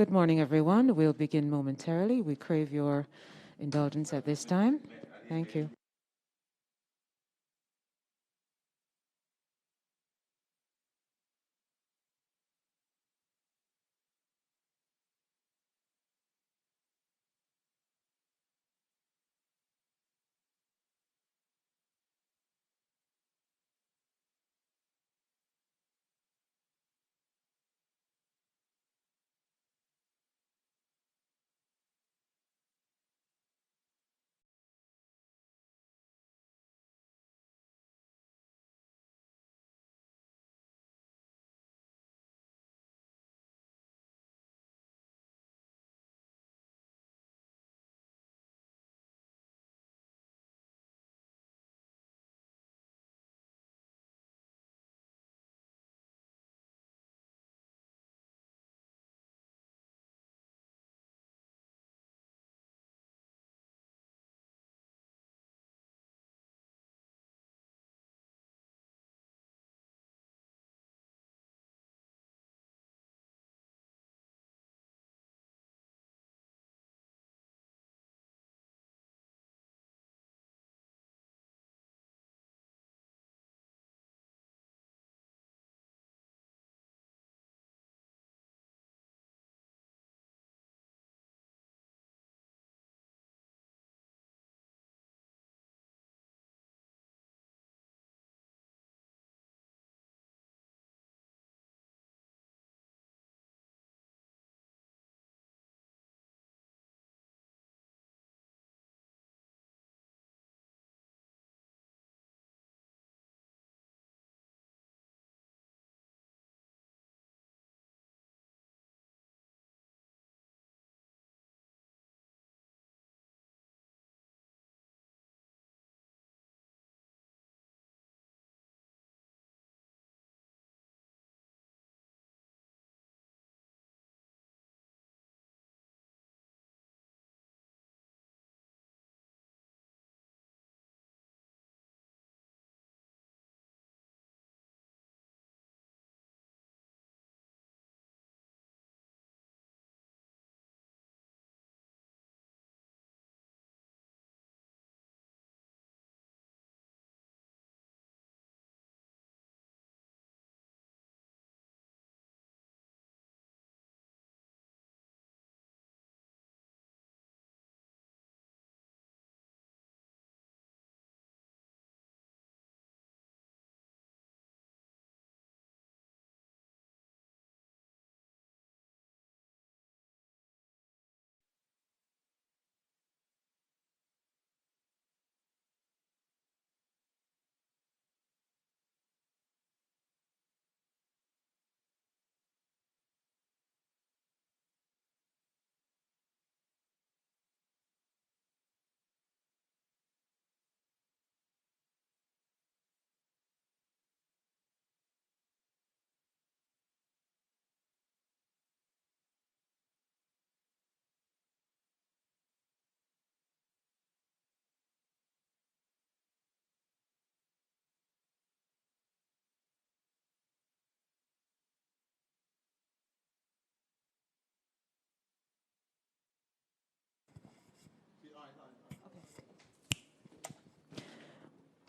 Good morning, everyone. We'll begin momentarily. We crave your indulgence at this time. Thank you.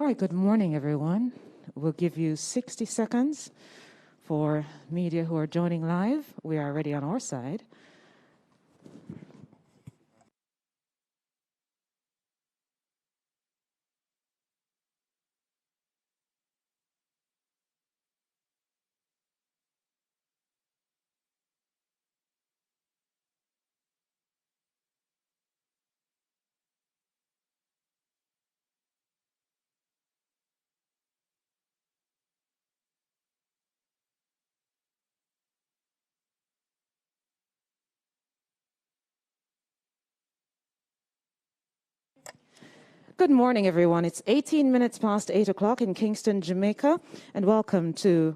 All right, good morning, everyone. We'll give you 60 seconds for media who are joining live. We are ready on our side. Good morning, everyone. It's 18 minutes past 8 o'clock in Kingston, Jamaica, and welcome to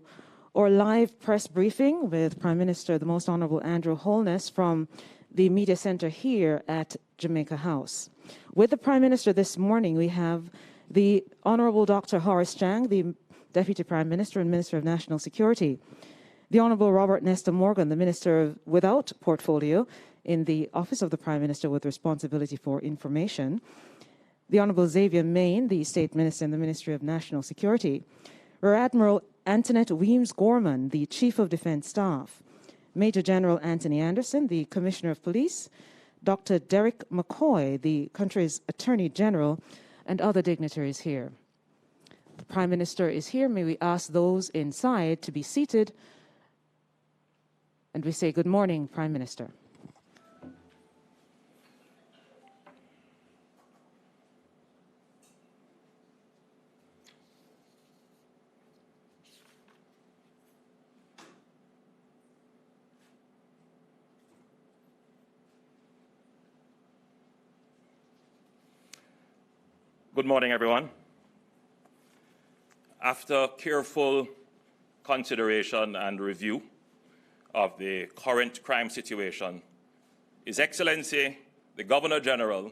our live press briefing with Prime Minister, the Most Honorable Andrew Holness from the Media Center here at Jamaica House. With the Prime Minister this morning, we have the Honorable Dr. Horace Chang, the Deputy Prime Minister and Minister of National Security. The Honourable Robert Nesta Morgan, the Minister without portfolio in the Office of the Prime Minister with responsibility for information. The Honourable Xavier Main, the State Minister in the Ministry of National Security. Rear Admiral Antoinette Weems-Gorman, the Chief of Defence Staff. Major General Anthony Anderson, the Commissioner of Police. Dr. Derek McCoy, the country's Attorney General, and other dignitaries here. The Prime Minister is here. May we ask those inside to be seated. And we say good morning, Prime Minister. Good morning, everyone. After careful consideration and review of the current crime situation, His Excellency, the Governor-General,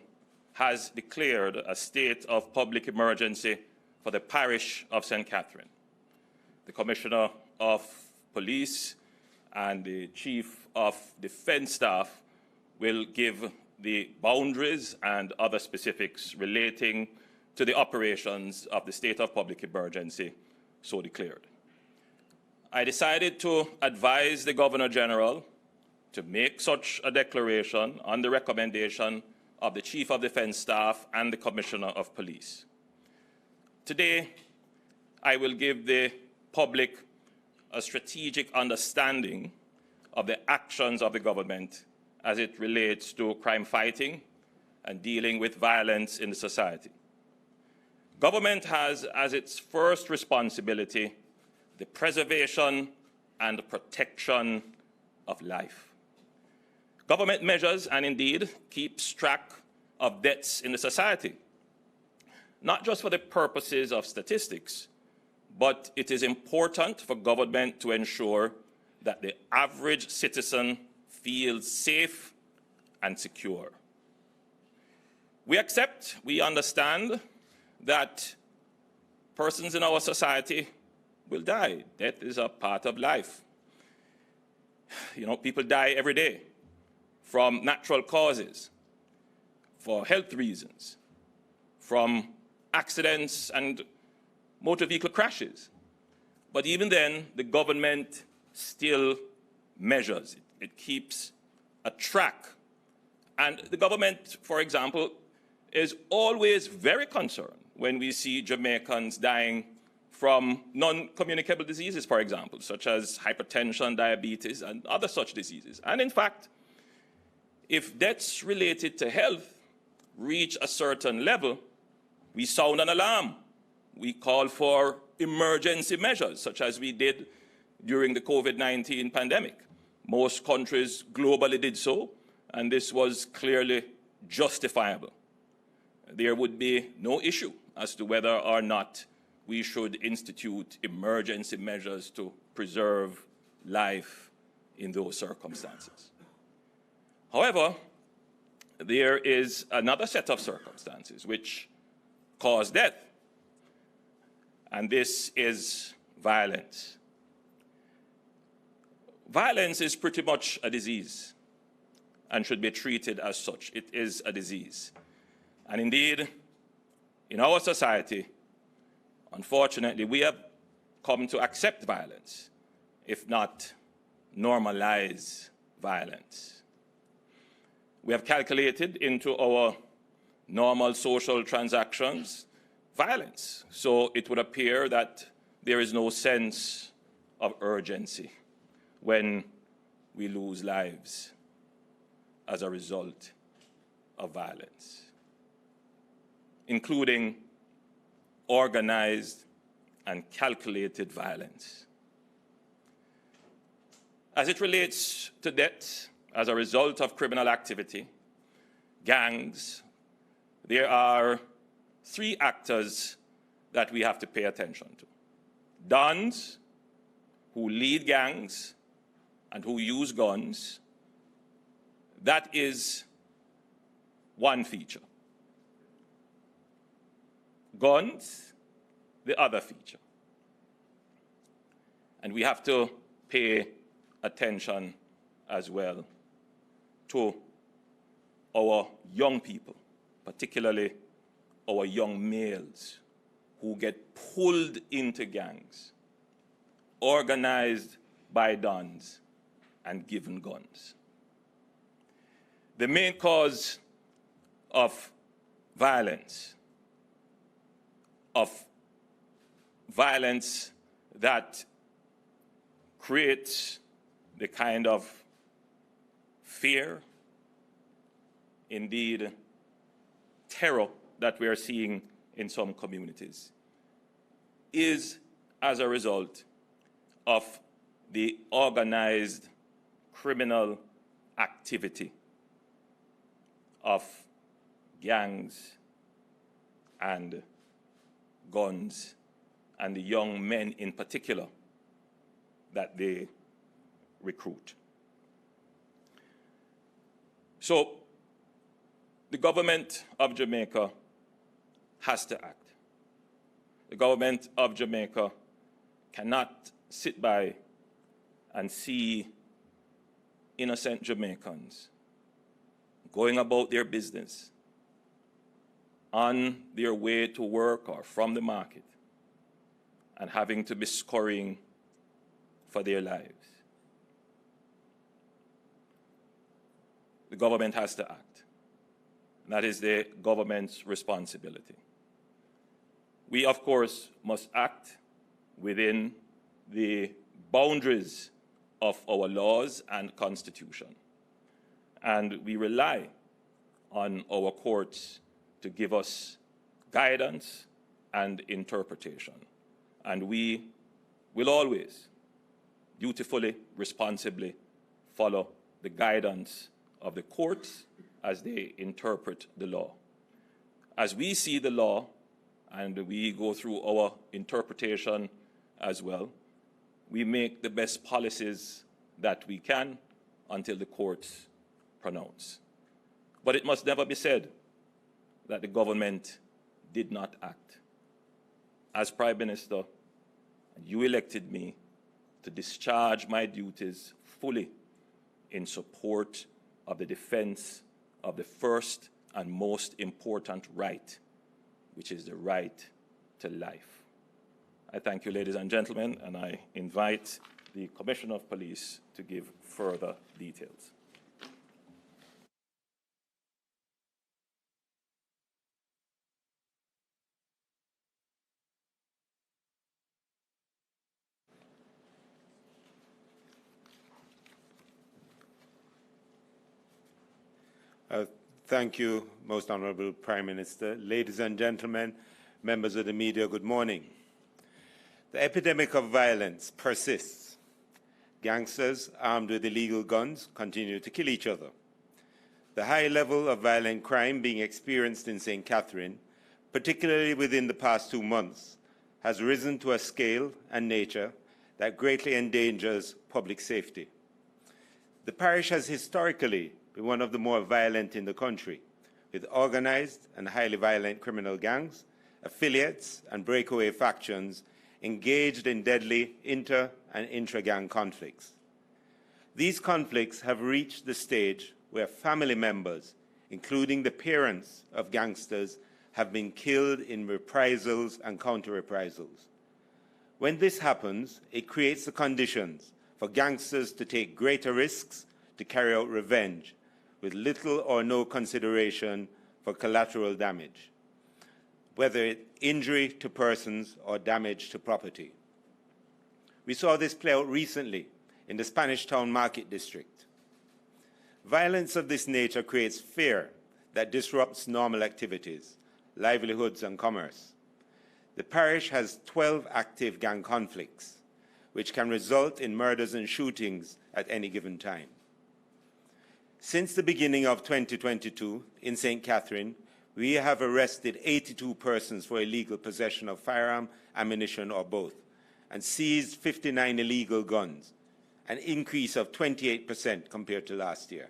has declared a state of public emergency for the parish of St. Catherine. The Commissioner of Police and the Chief of Defence Staff will give the boundaries and other specifics relating to the operations of the state of public emergency so declared. I decided to advise the Governor-General to make such a declaration on the recommendation of the Chief of Defence Staff and the Commissioner of Police. Today, I will give the public a strategic understanding of the actions of the government as it relates to crime fighting and dealing with violence in the society. Government has as its first responsibility the preservation and protection of life. Government measures and indeed keeps track of deaths in the society, not just for the purposes of statistics, but it is important for government to ensure that the average citizen feels safe and secure. We understand that persons in our society will die. Death is a part of life. You know, people die every day from natural causes, for health reasons, from accidents and motor vehicle crashes. But even then, the government still measures it. It keeps a track. And the government, for example, is always very concerned when we see Jamaicans dying from non-communicable diseases, for example, such as hypertension, diabetes, and other such diseases. And in fact, if deaths related to health reach a certain level, we sound an alarm. We call for emergency measures, such as we did during the COVID-19 pandemic. Most countries globally did so, and this was clearly justifiable. There would be no issue as to whether or not we should institute emergency measures to preserve life in those circumstances. However, there is another set of circumstances which cause death, and this is violence. Violence is pretty much a disease and should be treated as such. It is a disease. And indeed, in our society, unfortunately, we have come to accept violence, if not normalize violence. We have calculated into our normal social transactions violence. So it would appear that there is no sense of urgency when we lose lives as a result of violence, including organized and calculated violence. As it relates to death as a result of criminal activity, gangs, there are three actors that we have to pay attention to. Dons, who lead gangs and who use guns, that is one feature. Guns, the other feature. And we have to pay attention as well to our young people, particularly our young males who get pulled into gangs, organized by dons and given guns. The main cause of violence that creates the kind of fear, indeed terror, that we are seeing in some communities is as a result of the organized criminal activity of gangs and guns, and the young men in particular that they recruit. So the government of Jamaica has to act. The government of Jamaica cannot sit by and see innocent Jamaicans going about their business on their way to work or from the market and having to be scurrying for their lives. The government has to act. That is the government's responsibility. We, of course, must act within the boundaries of our laws and constitution. And we rely on our courts to give us guidance and interpretation. And we will always dutifully, responsibly follow the guidance of the courts as they interpret the law. As we see the law and we go through our interpretation as well, we make the best policies that we can until the courts pronounce. But it must never be said that the government did not act. As Prime Minister, you elected me to discharge my duties fully in support of the defense of the first and most important right, which is the right to life. I thank you, ladies and gentlemen, and I invite the Commissioner of Police to give further details. Thank you, Most Honourable Prime Minister. Ladies and gentlemen, members of the media, good morning. The epidemic of violence persists. Gangsters armed with illegal guns continue to kill each other. The high level of violent crime being experienced in St. Catherine, particularly within the past 2 months, has risen to a scale and nature that greatly endangers public safety. The parish has historically been one of the more violent in the country, with organized and highly violent criminal gangs, affiliates, and breakaway factions engaged in deadly inter- and intra-gang conflicts. These conflicts have reached the stage where family members, including the parents of gangsters, have been killed in reprisals and counter-reprisals. When this happens, it creates the conditions for gangsters to take greater risks to carry out revenge, with little or no consideration for collateral damage, whether it's injury to persons or damage to property. We saw this play out recently in the Spanish Town Market District. Violence of this nature creates fear that disrupts normal activities, livelihoods, and commerce. The parish has 12 active gang conflicts, which can result in murders and shootings at any given time. Since the beginning of 2022 in St. Catherine, we have arrested 82 persons for illegal possession of firearm, ammunition, or both, and seized 59 illegal guns, an increase of 28% compared to last year.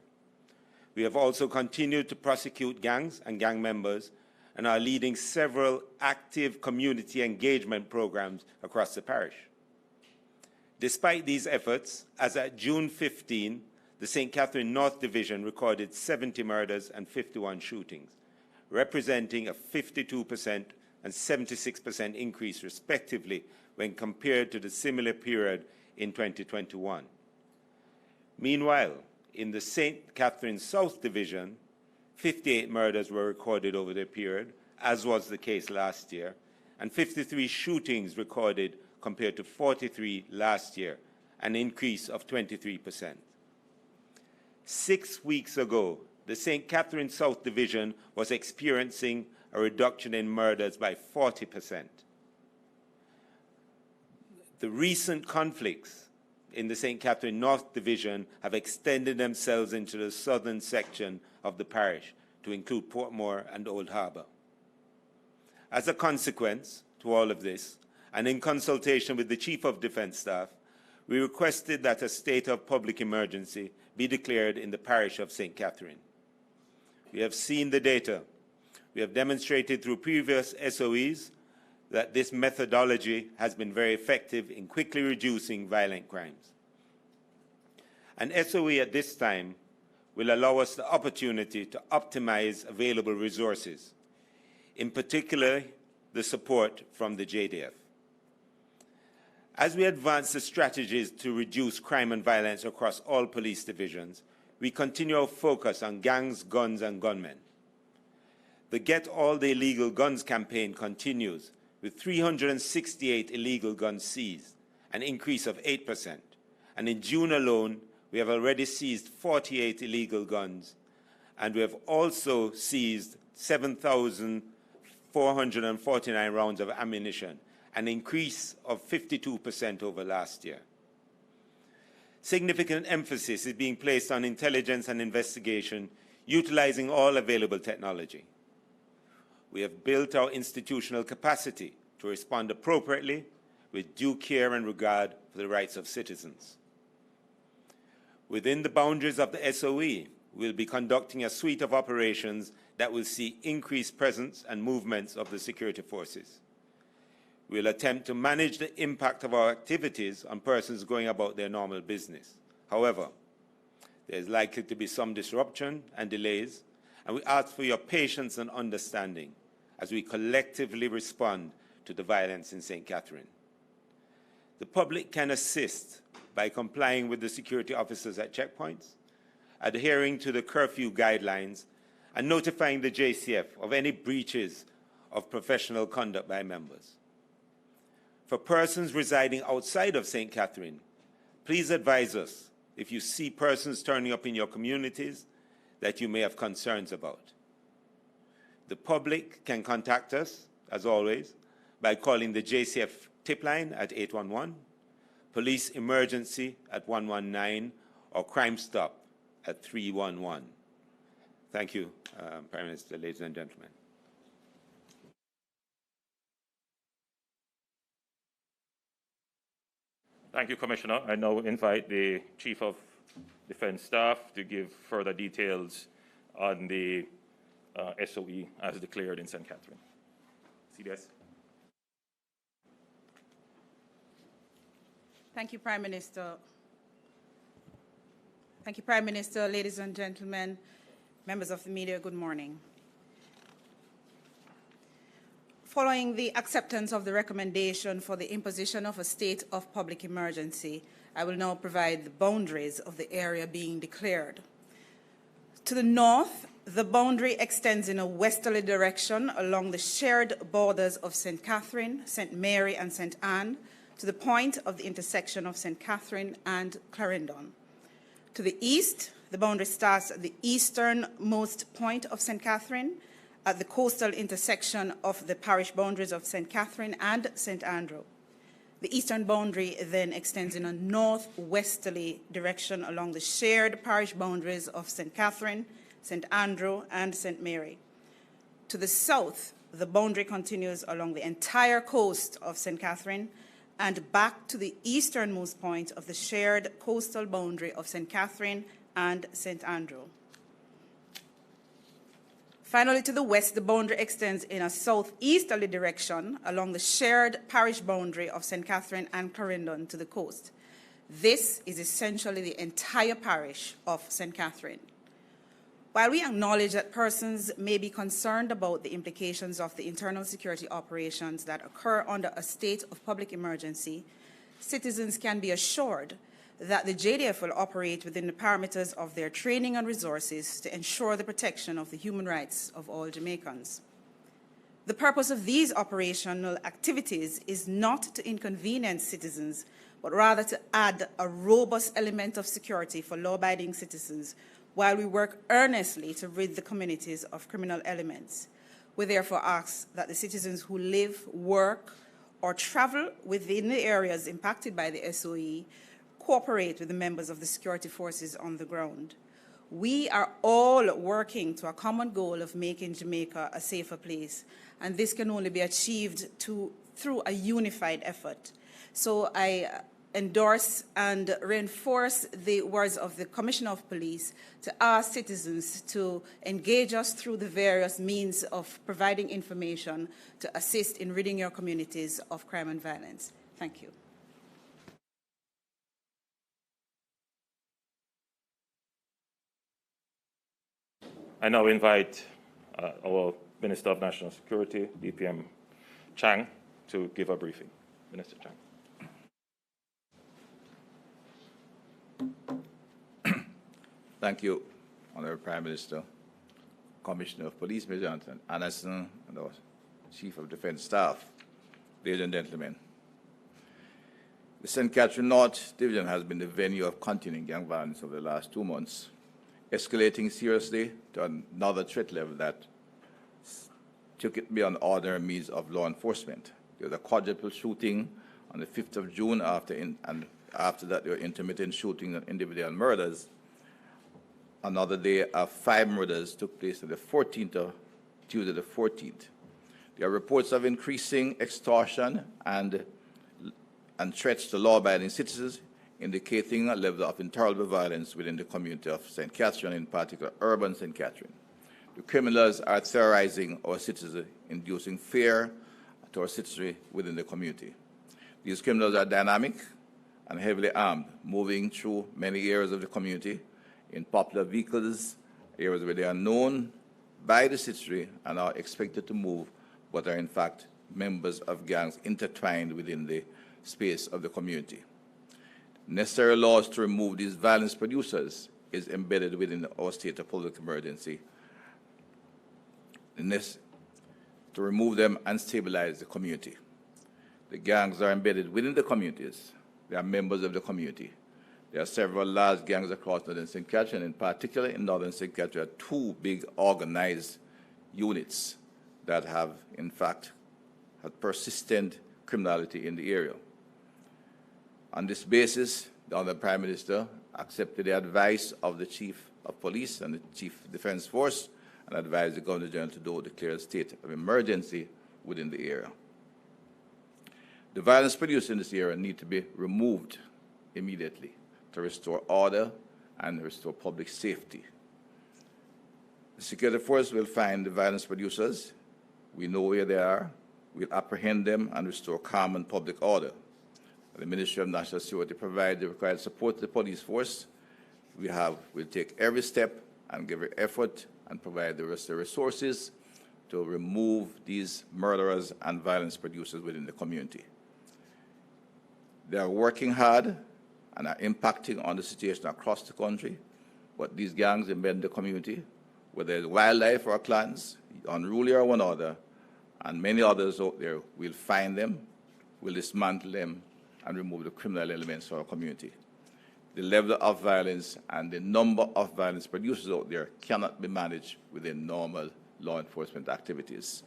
We have also continued to prosecute gangs and gang members and are leading several active community engagement programs across the parish. Despite these efforts, as at June 15, the St. Catherine North Division recorded 70 murders and 51 shootings, representing a 52% and 76% increase respectively when compared to the similar period in 2021. Meanwhile, in the St. Catherine South Division, 58 murders were recorded over the period, as was the case last year, and 53 shootings recorded compared to 43 last year, an increase of 23%. 6 weeks ago, the St. Catherine South Division was experiencing a reduction in murders by 40%. The recent conflicts in the St. Catherine North Division have extended themselves into the southern section of the parish to include Portmore and Old Harbour. As a consequence to all of this, and in consultation with the Chief of Defence Staff, we requested that a state of public emergency be declared in the parish of St. Catherine. We have seen the data. We have demonstrated through previous SOEs that this methodology has been very effective in quickly reducing violent crimes. An SOE at this time will allow us the opportunity to optimize available resources, in particular the support from the JDF. As we advance the strategies to reduce crime and violence across all police divisions, we continue our focus on gangs, guns, and gunmen. The Get All the Illegal Guns campaign continues, with 368 illegal guns seized, an increase of 8%. And in June alone, we have already seized 48 illegal guns, and we have also seized 7,449 rounds of ammunition, an increase of 52% over last year. Significant emphasis is being placed on intelligence and investigation, utilizing all available technology. We have built our institutional capacity to respond appropriately with due care and regard for the rights of citizens. Within the boundaries of the SOE, we'll be conducting a suite of operations that will see increased presence and movements of the security forces. We'll attempt to manage the impact of our activities on persons going about their normal business. However, there is likely to be some disruption and delays, and we ask for your patience and understanding as we collectively respond to the violence in St. Catherine. The public can assist by complying with the security officers at checkpoints, adhering to the curfew guidelines, and notifying the JCF of any breaches of professional conduct by members. For persons residing outside of St. Catherine, please advise us if you see persons turning up in your communities that you may have concerns about. The public can contact us, as always, by calling the JCF tip line at 811, police emergency at 119, or Crime Stop at 311. Thank you, Prime Minister, ladies and gentlemen. Thank you, Commissioner. I now invite the Chief of Defence Staff to give further details on the SOE as declared in St. Catherine. CDS. Thank you, Prime Minister. Thank you, Prime Minister, ladies and gentlemen, members of the media, good morning. Following the acceptance of the recommendation for the imposition of a state of public emergency, I will now provide the boundaries of the area being declared. To the north, the boundary extends in a westerly direction along the shared borders of St. Catherine, St. Mary, and St. Anne to the point of the intersection of St. Catherine and Clarendon. To the east, the boundary starts at the easternmost point of St. Catherine at the coastal intersection of the parish boundaries of St. Catherine and St. Andrew. The eastern boundary then extends in a northwesterly direction along the shared parish boundaries of St. Catherine, St. Andrew, and St. Mary. To the south, the boundary continues along the entire coast of St. Catherine and back to the easternmost point of the shared coastal boundary of St. Catherine and St. Andrew. Finally, to the west, the boundary extends in a southeasterly direction along the shared parish boundary of St. Catherine and Clarendon to the coast. This is essentially the entire parish of St. Catherine. While we acknowledge that persons may be concerned about the implications of the internal security operations that occur under a state of public emergency, citizens can be assured that the JDF will operate within the parameters of their training and resources to ensure the protection of the human rights of all Jamaicans. The purpose of these operational activities is not to inconvenience citizens, but rather to add a robust element of security for law-abiding citizens while we work earnestly to rid the communities of criminal elements. We therefore ask that the citizens who live, work, or travel within the areas impacted by the SOE cooperate with the members of the security forces on the ground. We are all working to a common goal of making Jamaica a safer place, and this can only be achieved through a unified effort. So I endorse and reinforce the words of the Commissioner of Police to ask citizens to engage us through the various means of providing information to assist in ridding your communities of crime and violence. Thank you. I now invite our Minister of National Security, DPM Chang, to give a briefing. Minister Chang. Thank you, Honourable Prime Minister, Commissioner of Police, Major Anthony Anderson, and our Chief of Defence Staff, ladies and gentlemen. The St. Catherine North Division has been the venue of continuing gang violence over the last 2 months, escalating seriously to another threat level that took it beyond ordinary means of law enforcement. There was a quadruple shooting on the 5th of June, and after that there were intermittent shootings and individual murders. Another day of 5 murders took place on the 14th of Tuesday the 14th. There are reports of increasing extortion and threats to law-abiding citizens, indicating a level of intolerable violence within the community of St. Catherine, in particular urban St. Catherine. The criminals are terrorizing our citizens, inducing fear to our citizenry within the community. These criminals are dynamic and heavily armed, moving through many areas of the community in popular vehicles, areas where they are known by the citizenry and are expected to move, but are in fact members of gangs intertwined within the space of the community. Necessary laws to remove these violence producers is embedded within our state of public emergency. To remove them and stabilize the community. The gangs are embedded within the communities. They are members of the community. There are several large gangs across northern St. Catherine. In particular, in northern St. Catherine, there are 2 big organized units that have, in fact, had persistent criminality in the area. On this basis, the Honourable Prime Minister accepted the advice of the Chief of Police and the Chief Defence Force and advised the Governor General to declare a state of emergency within the area. The violence produced in this area need to be removed immediately to restore order and restore public safety. The security force will find the violence producers. We know where they are. We'll apprehend them and restore calm and public order. The Ministry of National Security provides the required support to the police force. We'll take every step and give every effort and provide the rest of the resources to remove these murderers and violence producers within the community. They are working hard and are impacting on the situation across the country, but these gangs embed the community, whether it's wildlife or clans, unruly or one other, and many others out there. We'll find them, we'll dismantle them, and remove the criminal elements from our community. The level of violence and the number of violence producers out there cannot be managed within normal law enforcement activities.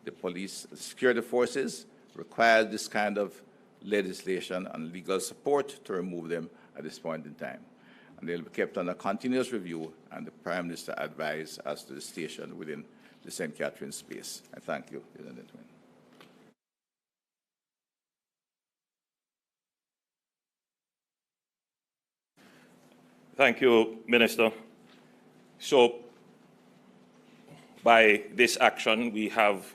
The police, security forces require this kind of legislation and legal support to remove them at this point in time. And they'll be kept under continuous review, and the Prime Minister advised as to the station within the St. Catherine space. I thank you, ladies and gentlemen. Thank you, Minister. So, by this action, we have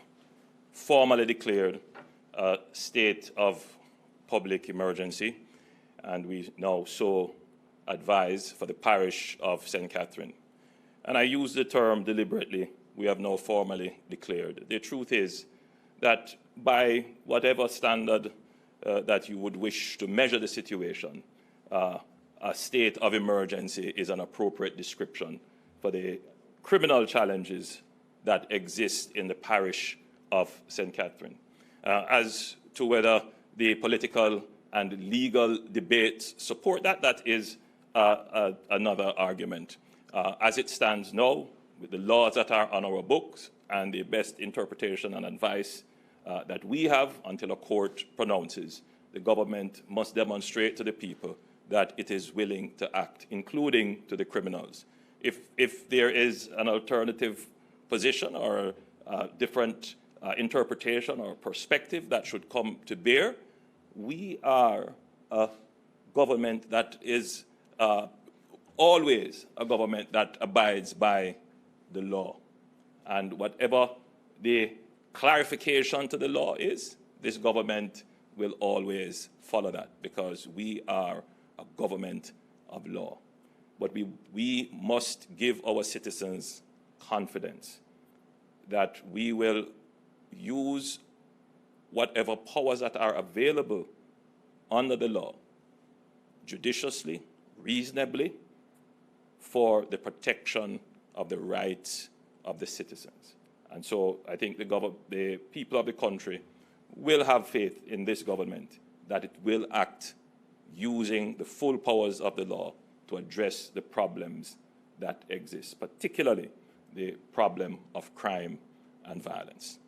formally declared a state of public emergency, and we now so advise for the parish of St. Catherine. And I use the term deliberately. We have now formally declared. The truth is that by whatever standard that you would wish to measure the situation, a state of emergency is an appropriate description for the criminal challenges that exist in the parish of St. Catherine. As to whether the political and legal debates support that, that is another argument. As it stands now, with the laws that are on our books and the best interpretation and advice that we have until a court pronounces, the government must demonstrate to the people that it is willing to act, including to the criminals. If there is an alternative position or a different interpretation or perspective that should come to bear, we are a government that is always a government that abides by the law. And whatever the clarification to the law is, this government will always follow that, because we are a government of law. But we must give our citizens confidence that we will use whatever powers that are available under the law judiciously, reasonably, for the protection of the rights of the citizens. And so I think the people of the country will have faith in this government that it will act using the full powers of the law to address the problems that exist, particularly the problem of crime and violence.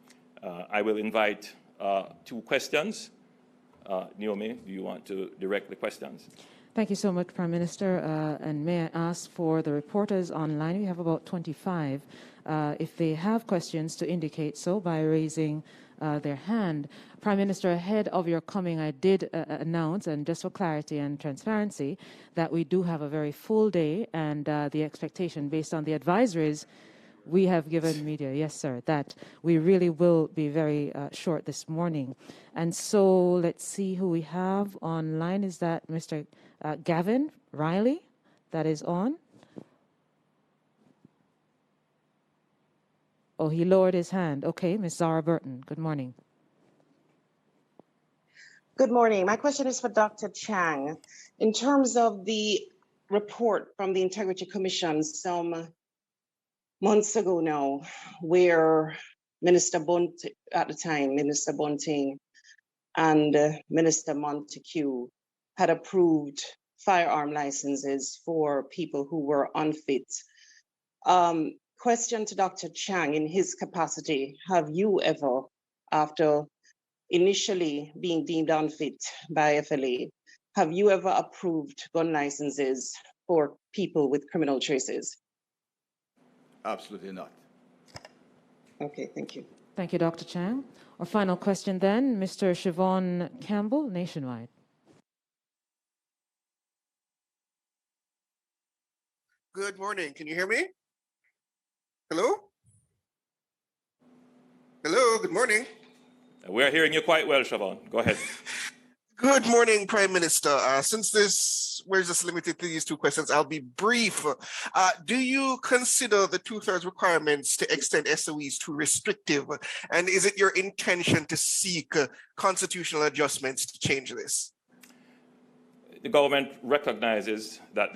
I will invite 2 questions. Naomi, do you want to direct the questions? Thank you so much, Prime Minister. And may I ask for the reporters online, we have about 25, if they have questions to indicate so by raising their hand. Prime Minister, ahead of your coming, I did announce, and just for clarity and transparency, that we do have a very full day, and the expectation based on the advisories we have given media, yes, sir, that we really will be very short this morning. And so let's see who we have online. Is that Mr. Gavin Riley that is on? Oh, he lowered his hand. Okay, Ms. Zara Burton, good morning. Good morning. My question is for Dr. Chang. In terms of the report from the Integrity Commission some months ago now, where Minister Bunting, at the time, Minister Bunting and Minister Montague had approved firearm licenses for people who were unfit. Question to Dr. Chang, in his capacity, have you ever, after initially being deemed unfit by FLA, have you ever approved gun licenses for people with criminal traces? Absolutely not. Okay, thank you. Thank you, Dr. Chang. Our final question then, Mr. Siobhan Campbell, Nationwide. Good morning. Can you hear me? Hello? Hello, good morning. We're hearing you quite well, Siobhan. Go ahead. Good morning, Prime Minister. Since we're just limited to these 2 questions, I'll be brief. Do you consider the 2/3 requirements to extend SOEs too restrictive? And is it your intention to seek constitutional adjustments to change this? The government recognizes that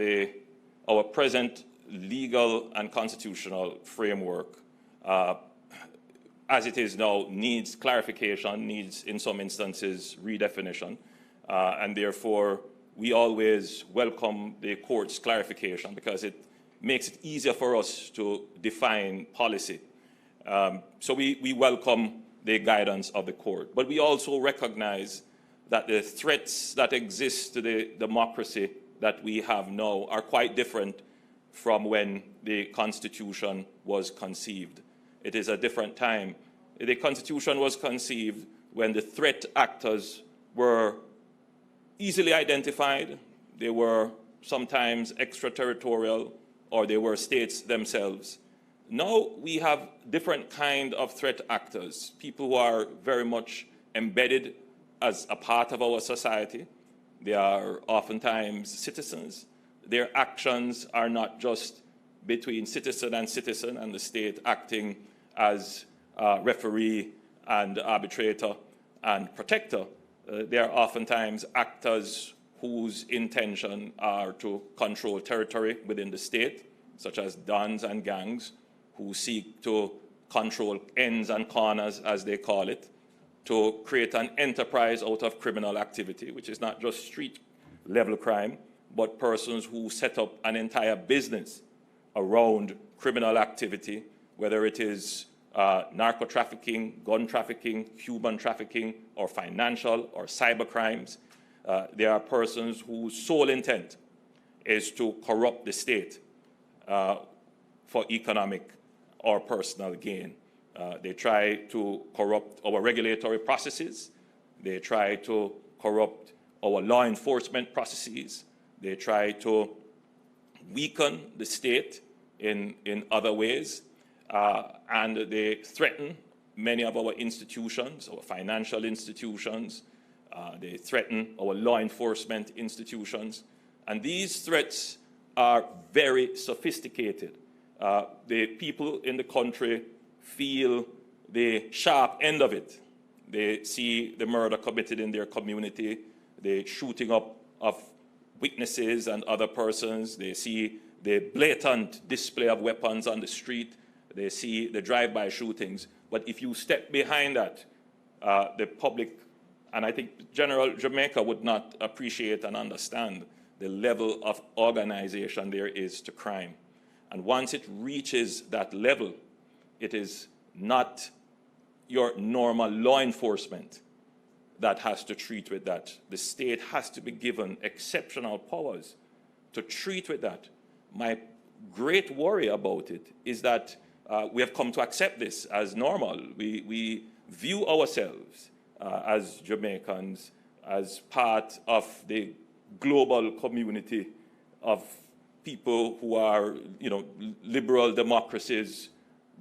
our present legal and constitutional framework, as it is now, needs clarification, needs, in some instances, redefinition. And therefore, we always welcome the court's clarification because it makes it easier for us to define policy. So we welcome the guidance of the court. But we also recognize that the threats that exist to the democracy that we have now are quite different from when the Constitution was conceived. It is a different time. The Constitution was conceived when the threat actors were easily identified. They were sometimes extraterritorial, or they were states themselves. Now we have different kind of threat actors, people who are very much embedded as a part of our society. They are oftentimes citizens. Their actions are not just between citizen and citizen and the state acting as referee and arbitrator and protector. They are oftentimes actors whose intention are to control territory within the state, such as dons and gangs, who seek to control ends and corners, as they call it, to create an enterprise out of criminal activity, which is not just street-level crime, but persons who set up an entire business around criminal activity, whether it is narco trafficking, gun trafficking, human trafficking, or financial or cyber crimes. There are persons whose sole intent is to corrupt the state for economic or personal gain. They try to corrupt our regulatory processes. They try to corrupt our law enforcement processes. They try to weaken the state in other ways. And they threaten many of our institutions, our financial institutions. They threaten our law enforcement institutions. And these threats are very sophisticated. The people in the country feel the sharp end of it. They see the murder committed in their community, the shooting up of witnesses and other persons. They see the blatant display of weapons on the street. They see the drive-by shootings. But if you step behind that, the public, and I think General Jamaica would not appreciate and understand the level of organization there is to crime. And once it reaches that level, it is not your normal law enforcement that has to treat with that. The state has to be given exceptional powers to treat with that. My great worry about it is that we have come to accept this as normal. We view ourselves as Jamaicans as part of the global community of people who are, liberal democracies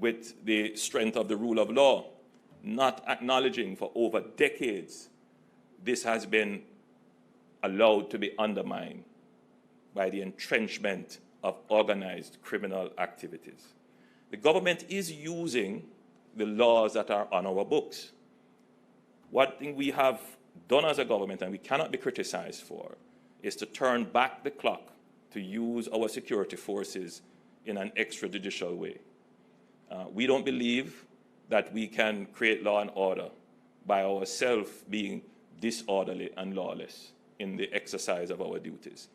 with the strength of the rule of law, not acknowledging for over decades this has been allowed to be undermined by the entrenchment of organized criminal activities. The government is using the laws that are on our books. One thing we have done as a government, and we cannot be criticized for, is to turn back the clock to use our security forces in an extrajudicial way. We don't believe that we can create law and order by ourselves being disorderly and lawless in the exercise of our duties.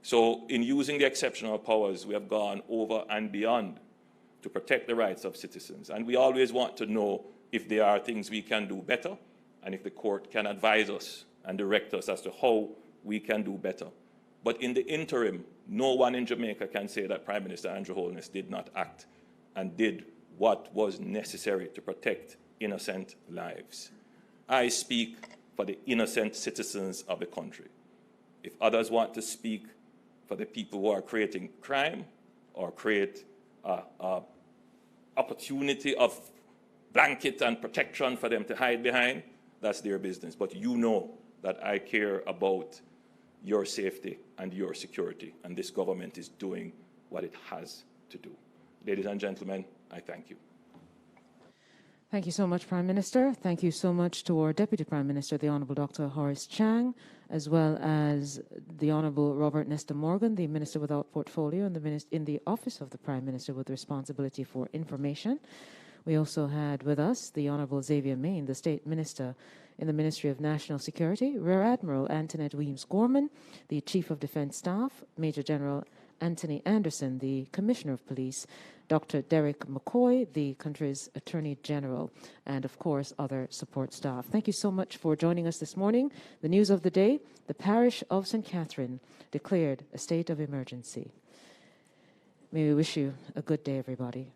So in using the exceptional powers, we have gone over and beyond to protect the rights of citizens. And we always want to know if there are things we can do better, and if the court can advise us and direct us as to how we can do better. But in the interim, no one in Jamaica can say that Prime Minister Andrew Holness did not act and did what was necessary to protect innocent lives. I speak for the innocent citizens of the country. If others want to speak for the people who are creating crime or create opportunity of blanket and protection for them to hide behind, that's their business. But you know that I care about your safety and your security, and this government is doing what it has to do. Ladies and gentlemen, I thank you. Thank you so much, Prime Minister. Thank you so much to our Deputy Prime Minister, the Honourable Dr. Horace Chang, as well as the Honourable Robert Nesta Morgan, the Minister without Portfolio in the Office of the Prime Minister with responsibility for information. We also had with us the Honourable Xavier Main, the State Minister in the Ministry of National Security, Rear Admiral Antoinette Weems-Gorman, the Chief of Defence Staff, Major General Anthony Anderson, the Commissioner of Police, Dr. Derek McCoy, the country's Attorney General, and of course other support staff. Thank you so much for joining us this morning. The news of the day: the parish of St. Catherine declared a state of emergency. May we wish you a good day, everybody.